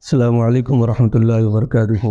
السلام علیکم ورحمۃ اللہ وبرکاتہ۔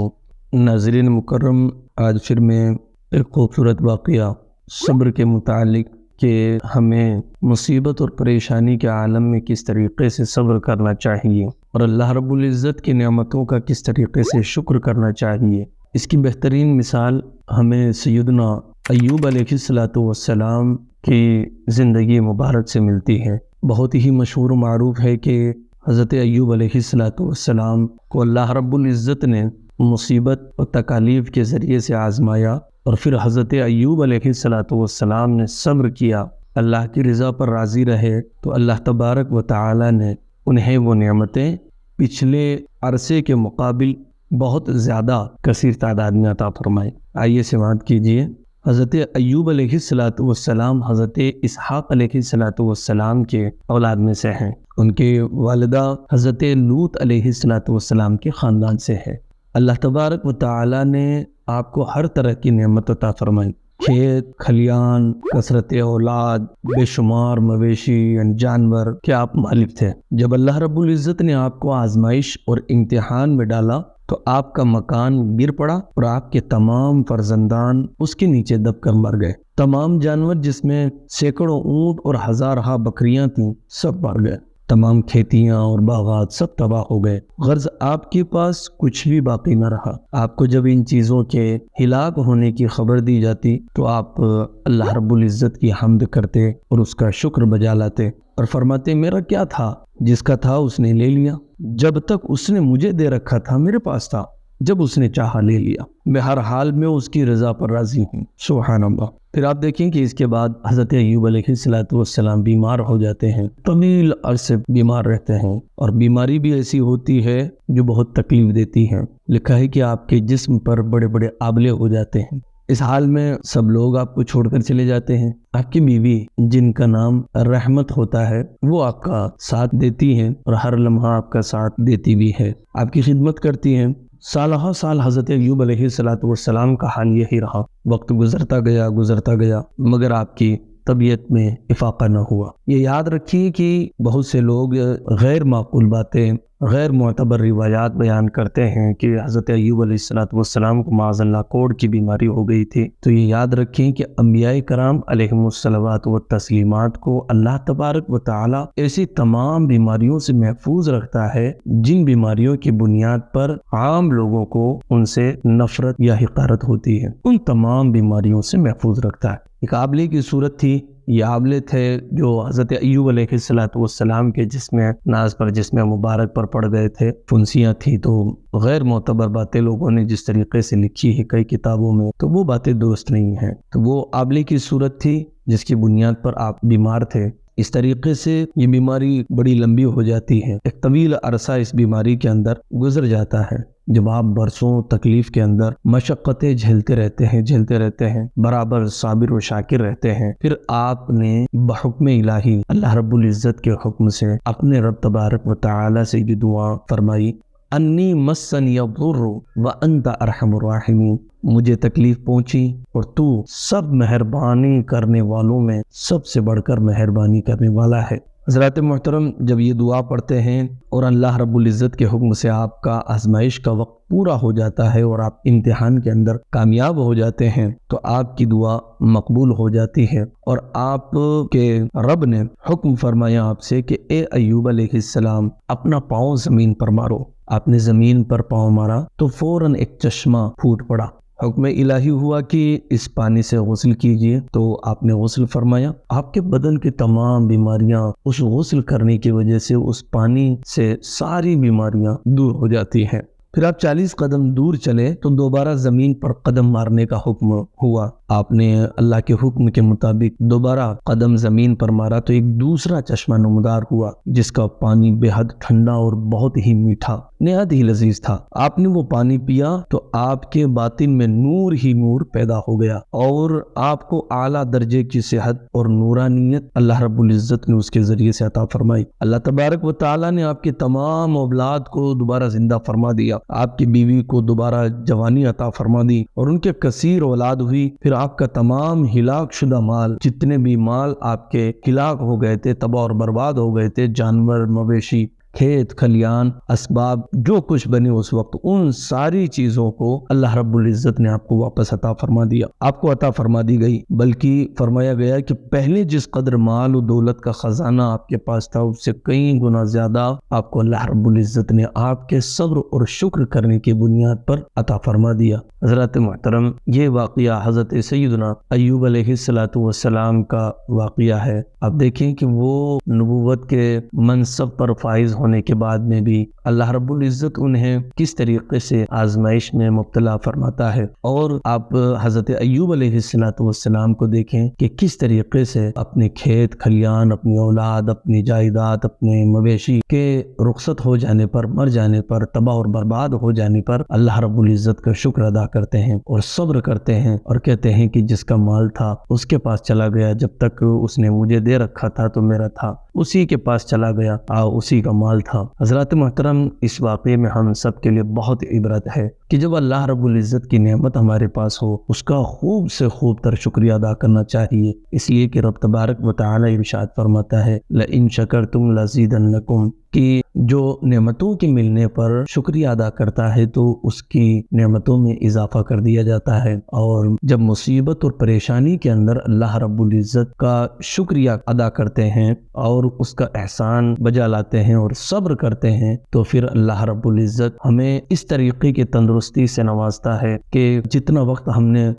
ناظرین مکرم، آج پھر میں ایک خوبصورت واقعہ صبر کے متعلق کہ ہمیں مصیبت اور پریشانی کے عالم میں کس طریقے سے صبر کرنا چاہیے اور اللہ رب العزت کی نعمتوں کا کس طریقے سے شکر کرنا چاہیے، اس کی بہترین مثال ہمیں سیدنا ایوب علیہ السلام کی زندگی مبارک سے ملتی ہے۔ بہت ہی مشہور و معروف ہے کہ حضرت ایوب علیہ السلام کو اللہ رب العزت نے مصیبت اور تکالیف کے ذریعے سے آزمایا، اور پھر حضرت ایوب علیہ السلام نے صبر کیا، اللہ کی رضا پر راضی رہے، تو اللہ تبارک و تعالی نے انہیں وہ نعمتیں پچھلے عرصے کے مقابل بہت زیادہ کثیر تعداد میں عطا فرمائے۔ آئیے سماعت کیجیے۔ حضرت ایوب علیہ السلام حضرت اسحاق علیہ السلام کے اولاد میں سے ہیں۔ ان کے والدہ حضرت لوط علیہ السلام کے خاندان سے ہے۔ اللہ تبارک و تعالی نے آپ کو ہر طرح کی نعمت عطا فرمائی، کھیت کھلیان، کثرت اولاد، بے شمار مویشی جانور کے آپ مالک تھے۔ جب اللہ رب العزت نے آپ کو آزمائش اور امتحان میں ڈالا تو آپ کا مکان گر پڑا اور آپ کے تمام فرزندان اس کے نیچے دب کر مر گئے۔ تمام جانور جس میں سینکڑوں اونٹ اور ہزارہ بکریاں تھیں سب مر گئے۔ تمام کھیتیاں اور باغات سب تباہ ہو گئے، غرض آپ کے پاس کچھ بھی باقی نہ رہا۔ آپ کو جب ان چیزوں کے ہلاک ہونے کی خبر دی جاتی تو آپ اللہ رب العزت کی حمد کرتے اور اس کا شکر بجا لاتے اور فرماتے میرا کیا تھا، جس کا تھا اس نے لے لیا، جب تک اس نے مجھے دے رکھا تھا میرے پاس تھا، جب اس نے چاہا لے لیا، میں ہر حال میں اس کی رضا پر راضی ہوں۔ سبحان اللہ۔ پھر آپ دیکھیں کہ اس کے بعد حضرت ایوب علیہ السلام بیمار ہو جاتے ہیں، طویل عرصے بیمار رہتے ہیں، اور بیماری بھی ایسی ہوتی ہے جو بہت تکلیف دیتی ہے۔ لکھا ہے کہ آپ کے جسم پر بڑے بڑے آبلے ہو جاتے ہیں۔ اس حال میں سب لوگ آپ کو چھوڑ کر چلے جاتے ہیں۔ آپ کی بیوی جن کا نام رحمت ہوتا ہے وہ آپ کا ساتھ دیتی ہیں اور ہر لمحہ آپ کا ساتھ دیتی بھی ہے، آپ کی خدمت کرتی ہیں۔ سالہ سال حضرت ایوب علیہ السلام کا حال یہی رہا۔ وقت گزرتا گیا مگر آپ کی طبیعت میں افاقہ نہ ہوا۔ یہ یاد رکھیے کہ بہت سے لوگ غیر معقول باتیں، غیر معتبر روایات بیان کرتے ہیں کہ حضرت ایوب علیہ السلام کو معاذ اللہ کوڑ کی بیماری ہو گئی تھی، تو یہ یاد رکھیں کہ انبیاء کرام علیہم الصلوات و تسلیمات کو اللہ تبارک و تعالی ایسی تمام بیماریوں سے محفوظ رکھتا ہے جن بیماریوں کی بنیاد پر عام لوگوں کو ان سے نفرت یا حقارت ہوتی ہے، ان تمام بیماریوں سے محفوظ رکھتا ہے۔ ایک آبلے کی صورت تھی، یہ آبلے تھے جو حضرت ایوب علیہ السلام کے جسم ناز پر جسم مبارک پر پڑ گئے تھے، فنسیاں تھی، تو غیر معتبر باتیں لوگوں نے جس طریقے سے لکھی ہے کئی کتابوں میں تو وہ باتیں درست نہیں ہیں۔ تو وہ آبلے کی صورت تھی جس کی بنیاد پر آپ بیمار تھے۔ اس طریقے سے یہ بیماری بڑی لمبی ہو جاتی ہے، ایک طویل عرصہ اس بیماری کے اندر گزر جاتا ہے، جب آپ برسوں تکلیف کے اندر مشقتیں جھیلتے رہتے ہیں، برابر صابر و شاکر رہتے ہیں۔ پھر آپ نے بحکم الہی اللہ رب العزت کے حکم سے اپنے رب تبارک و تعالی سے یہ دعا فرمائی، انی مسنی الضر وانت ارحم الراحمین، مجھے تکلیف پہنچی اور تو سب مہربانی کرنے والوں میں سب سے بڑھ کر مہربانی کرنے والا ہے۔ حضرات محترم، جب یہ دعا پڑھتے ہیں اور اللہ رب العزت کے حکم سے آپ کا آزمائش کا وقت پورا ہو جاتا ہے اور آپ امتحان کے اندر کامیاب ہو جاتے ہیں تو آپ کی دعا مقبول ہو جاتی ہے، اور آپ کے رب نے حکم فرمایا آپ سے کہ اے ایوب علیہ السلام اپنا پاؤں زمین پر مارو۔ آپ نے زمین پر پاؤں مارا تو فوراً ایک چشمہ پھوٹ پڑا۔ حکم الہی ہوا کہ اس پانی سے غسل کیجیے، تو آپ نے غسل فرمایا۔ آپ کے بدن کی تمام بیماریاں اس غسل کرنے کی وجہ سے اس پانی سے ساری بیماریاں دور ہو جاتی ہیں۔ پھر آپ 40 قدم دور چلے تو دوبارہ زمین پر قدم مارنے کا حکم ہوا۔ آپ نے اللہ کے حکم کے مطابق دوبارہ قدم زمین پر مارا تو ایک دوسرا چشمہ نمودار ہوا جس کا پانی بے حد ٹھنڈا اور بہت ہی میٹھا، نہایت ہی لذیذ تھا۔ آپ نے وہ پانی پیا تو آپ کے باطن میں نور ہی نور پیدا ہو گیا، اور آپ کو اعلیٰ درجے کی صحت اور نورانیت اللہ رب العزت نے اس کے ذریعے سے عطا فرمائی۔ اللہ تبارک و تعالیٰ نے آپ کے تمام اولاد کو دوبارہ زندہ فرما دیا، آپ کی بیوی کو دوبارہ جوانی عطا فرما دی اور ان کے کثیر اولاد ہوئی۔ پھر آپ کا تمام ہلاک شدہ مال، جتنے بھی مال آپ کے ہلاک ہو گئے تھے، تباہ اور برباد ہو گئے تھے، جانور مویشی کھیت کھلیان اسباب جو کچھ بنے اس وقت، ان ساری چیزوں کو اللہ رب العزت نے آپ کو واپس عطا فرما دیا، آپ کو عطا فرما دی گئی۔ بلکہ فرمایا گیا کہ پہلے جس قدر مال و دولت کا خزانہ آپ کے پاس تھا اس سے کئی گنا زیادہ آپ کو اللہ رب العزت نے آپ کے صبر اور شکر کرنے کی بنیاد پر عطا فرما دیا۔ حضرات محترم، یہ واقعہ حضرت سیدنا ایوب علیہ السلام کا واقعہ ہے۔ آپ دیکھیں کہ وہ نبوت کے منصب پر فائز ہونے کے بعد میں بھی اللہ رب العزت انہیں کس طریقے سے آزمائش میں مبتلا فرماتا ہے، اور آپ حضرت ایوب علیہ السلام کو دیکھیں کہ کس طریقے سے اپنے کھیت کھلیان، اپنی اولاد، اپنی جائیداد، اپنے مویشی کے رخصت ہو جانے پر، مر جانے پر، تباہ اور برباد ہو جانے پر اللہ رب العزت کا شکر ادا کرتے ہیں اور صبر کرتے ہیں، اور کہتے ہیں کہ جس کا مال تھا اس کے پاس چلا گیا، جب تک اس نے مجھے دے رکھا تھا تو میرا تھا، اسی کے پاس چلا گیا، اسی کا مال تھا۔ حضرات محترم، اس واقعے میں ہم سب کے لیے بہت عبرت ہے کہ جب اللہ رب العزت کی نعمت ہمارے پاس ہو اس کا خوب سے خوب تر شکریہ ادا کرنا چاہیے، اس لیے کہ رب تبارک و تعالی ارشاد فرماتا ہے لئن شکرتم لزیدنکم، کہ جو نعمتوں کے ملنے پر شکریہ ادا کرتا ہے تو اس کی نعمتوں میں اضافہ کر دیا جاتا ہے، اور جب مصیبت اور پریشانی کے اندر اللہ رب العزت کا شکریہ ادا کرتے ہیں اور اس کا احسان بجا لاتے ہیں اور صبر کرتے ہیں تو پھر اللہ رب العزت ہمیں اس طریقے کی تندرستی سے نوازتا ہے کہ جتنا وقت ہم نے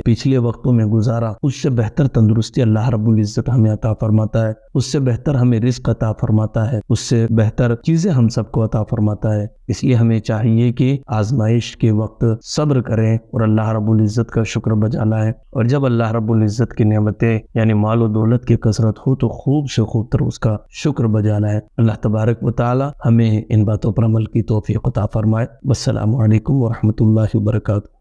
پچھلے وقتوں میں گزارا اس سے بہتر تندرستی اللہ رب العزت ہمیں عطا فرماتا ہے، اس سے بہتر ہمیں رزق عطا فرماتا ہے، اس سے بہتر چیزیں ہم سب کو عطا فرماتا ہے۔ اس لیے ہمیں چاہیے کہ آزمائش کے وقت صبر کریں اور اللہ رب العزت کا شکر بجا لائیں، اور جب اللہ رب العزت کی نعمتیں یعنی مال و دولت کی کثرت ہو تو خوب سے خوب تر اس کا شکر بجا لائیں۔ اللہ تبارک و تعالی ہمیں ان باتوں پر عمل کی توفیق عطا فرمائے۔ والسلام علیکم ورحمۃ اللہ وبرکاتہ۔